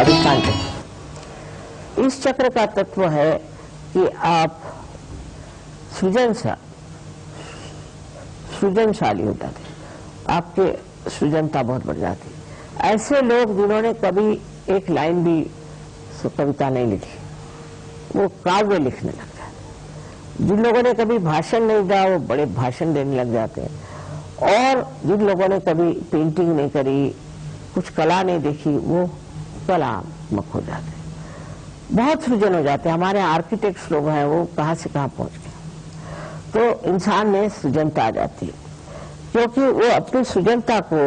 स्वादिष्टान चक्र। इस चक्र का तत्व है कि आप सृजनशाली हो जाते, आपके सृजनता बहुत बढ़ जाती। ऐसे लोग जिन्होंने कभी एक लाइन भी कविता नहीं लिखी, वो काव्य लिखने लग जाते। जिन लोगों ने कभी भाषण नहीं दिया, वो बड़े भाषण देने लग जाते हैं। और जिन लोगों ने कभी पेंटिंग नहीं करी, कुछ कला नहीं देखी, वो कलात्मक हो जाते हैं, बहुत सृजन हो जाते हैं। हमारे आर्किटेक्ट्स लोग हैं, वो कहाँ से कहाँ पहुंच गए। तो इंसान में सृजनता आ जाती है, क्योंकि वो अपनी सृजनता को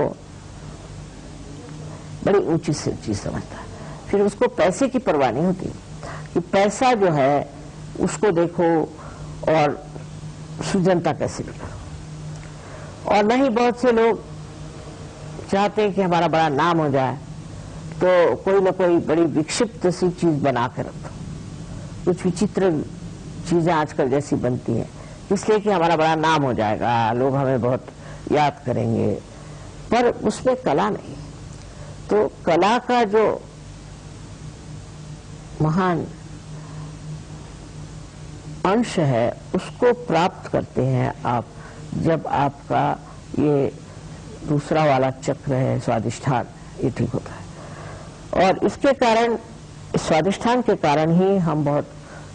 बड़ी ऊंची से चीज समझता है। फिर उसको पैसे की परवाह नहीं होती कि पैसा जो है उसको देखो और सृजनता कैसे भी करो। और नहीं, बहुत से लोग चाहते हैं कि हमारा बड़ा नाम हो जाए, तो कोई ना कोई बड़ी विक्षिप्त सी चीज बना कर रखो। कुछ विचित्र चीजें आजकल जैसी बनती हैं, इसलिए कि हमारा बड़ा नाम हो जाएगा, लोग हमें बहुत याद करेंगे, पर उसमें कला नहीं। तो कला का जो महान अंश है उसको प्राप्त करते हैं आप, जब आपका ये दूसरा वाला चक्र है स्वादिष्ठान, ये ठीक होता है। और इसके कारण, स्वादिष्ठान के कारण ही हम बहुत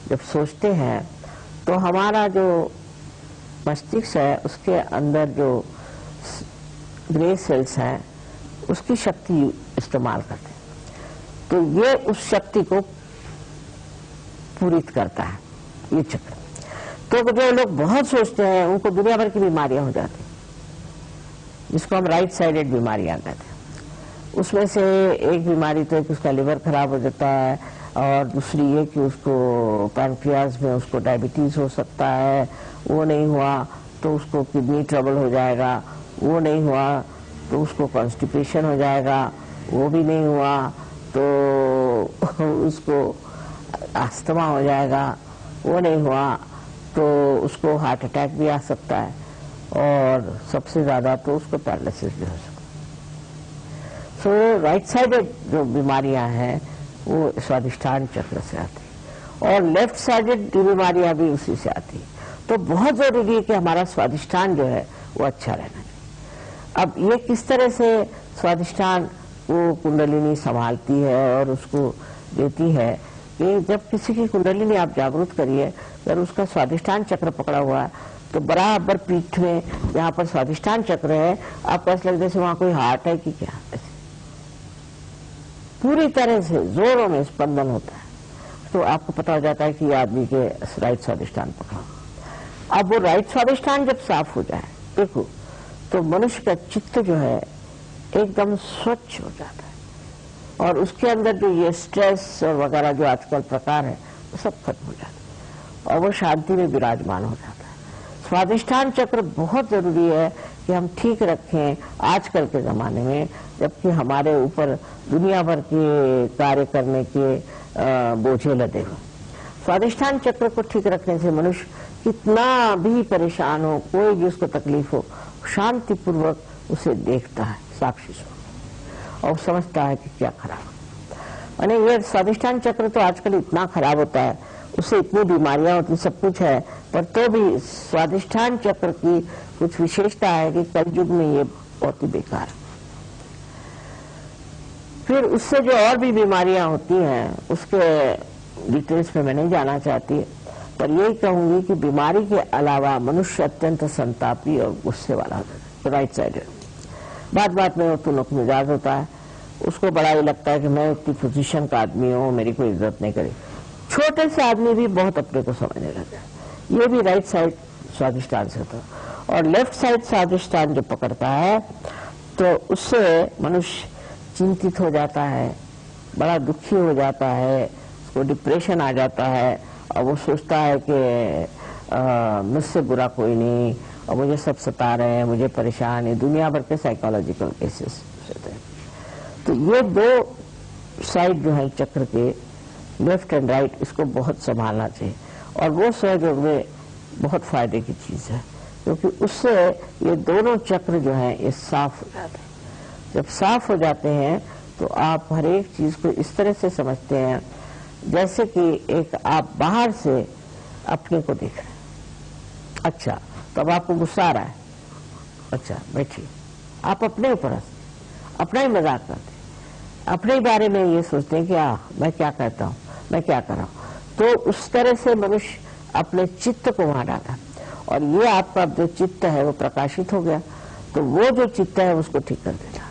जब सोचते हैं तो हमारा जो मस्तिष्क है उसके अंदर जो ग्रे सेल्स हैं उसकी शक्ति इस्तेमाल करते हैं। तो ये उस शक्ति को पूरित करता है ये चक्र। तो जो लोग बहुत सोचते हैं उनको दुनिया भर की बीमारियां हो जाती, जिसको हम राइट साइडेड बीमारियां कहते हैं। उसमें से एक बीमारी तो है कि उसका लिवर खराब हो जाता है, और दूसरी ये कि उसको पैनक्रियाज में उसको डायबिटीज हो सकता है, वो नहीं हुआ तो उसको किडनी ट्रबल हो जाएगा, वो नहीं हुआ तो उसको कॉन्स्टिपेशन हो जाएगा, वो भी नहीं हुआ तो उसको अस्थमा हो जाएगा, वो नहीं हुआ तो उसको हार्ट अटैक भी आ सकता है, और सबसे ज्यादा तो उसको पैरालिसिस भी हो सकता है। सो राइट साइडेड जो बीमारियां हैं वो स्वादिष्ठान चक्र से आती है, और लेफ्ट साइडेड बीमारियां भी उसी से आती है। तो बहुत जरूरी है कि हमारा स्वादिष्ठान जो है वो अच्छा रहना चाहिए। अब ये किस तरह से स्वादिष्ठान वो कुंडलिनी संभालती है और उसको देती है कि जब किसी की कुंडलिनी आप जागृत करिए, अगर उसका स्वादिष्ठान चक्र पकड़ा हुआ है तो बराबर पीठ में जहाँ पर स्वादिष्ठान चक्र है, आपको ऐसा लगता है जैसे वहां कोई हार्ट है कि क्या, पूरी तरह से जोरों में स्पंदन होता है। तो आपको पता हो जाता है कि आदमी के राइट स्वादिष्ठान पकड़ा। अब वो राइट स्वादिष्ठान जब साफ हो जाए, देखो, तो मनुष्य का चित्त जो है एकदम स्वच्छ हो जाता है, और उसके अंदर जो ये स्ट्रेस और वगैरह जो आजकल प्रकार है वो सब खत्म हो जाता है, और वो शांति में विराजमान हो जाता है। स्वादिष्ठान चक्र बहुत जरूरी है कि हम ठीक रखें आजकल के जमाने में, जबकि हमारे ऊपर दुनिया भर के कार्य करने के बोझे लदे हुए। स्वादिष्ठान चक्र को ठीक रखने से मनुष्य कितना भी परेशान हो, कोई भी उसको तकलीफ हो, शांतिपूर्वक उसे देखता है साक्षी स्वरूप, और समझता है कि क्या खराब है। ये स्वादिष्ठान चक्र तो आजकल इतना खराब होता है, उससे इतनी बीमारियां होती, सब कुछ है, पर तो भी स्वादिष्ठान चक्र की कुछ विशेषता है कि कलयुग में ये बहुत ही बेकार है। फिर उससे जो और भी बीमारियां होती हैं उसके डिटेल्स में मैं नहीं जाना चाहती, पर यही कहूंगी कि बीमारी के अलावा मनुष्य अत्यंत संतापी और गुस्से वाला होता है, तो राइट साइड बात बात में वो तुनक मिजाज होता है, उसको बड़ा ही लगता है कि मैं उतनी पोजीशन का आदमी हूँ, मेरी कोई इज्जत नहीं करी। छोटे से आदमी भी बहुत अपने को समझने लगता है। ये भी राइट साइड स्वादिष्ठान से होता है। और लेफ्ट साइड स्वादिष्ठान जो पकड़ता है तो उससे मनुष्य चिंतित हो जाता है, बड़ा दुखी हो जाता है, उसको डिप्रेशन आ जाता है, और वो सोचता है कि मुझसे बुरा कोई नहीं, और मुझे सब सता रहे हैं, मुझे परेशान है। दुनिया भर के साइकोलॉजिकल केसेस होते हैं। तो ये दो साइड जो है चक्र के, लेफ्ट एंड राइट, इसको बहुत संभालना चाहिए, और वो सहयोग में बहुत फायदे की चीज है, क्योंकि उससे ये दोनों चक्र जो है ये साफ हो जाते हैं। जब साफ हो जाते हैं तो आप हर एक चीज को इस तरह से समझते हैं जैसे कि एक आप बाहर से अपने को देख रहे हैं। अच्छा, तो अब आपको गुस्सा आ रहा है, अच्छा बैठिए, आप अपने ऊपर हंसते, अपना ही मजाक करते, अपने ही बारे में ये सोचते हैं कि मैं क्या कहता हूँ, मैं क्या कर रहा हूँ। तो उस तरह से मनुष्य अपने चित्त को वहां डाला और ये आपका जो चित्त है वो प्रकाशित हो गया, तो वो जो चित्त है उसको ठीक कर देता।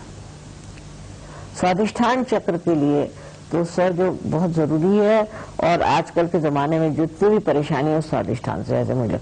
स्वाधिष्ठान चक्र के लिए तो सर जो बहुत जरूरी है, और आजकल के जमाने में जितनी भी परेशानी है स्वाधिष्ठान से, ऐसे मुझे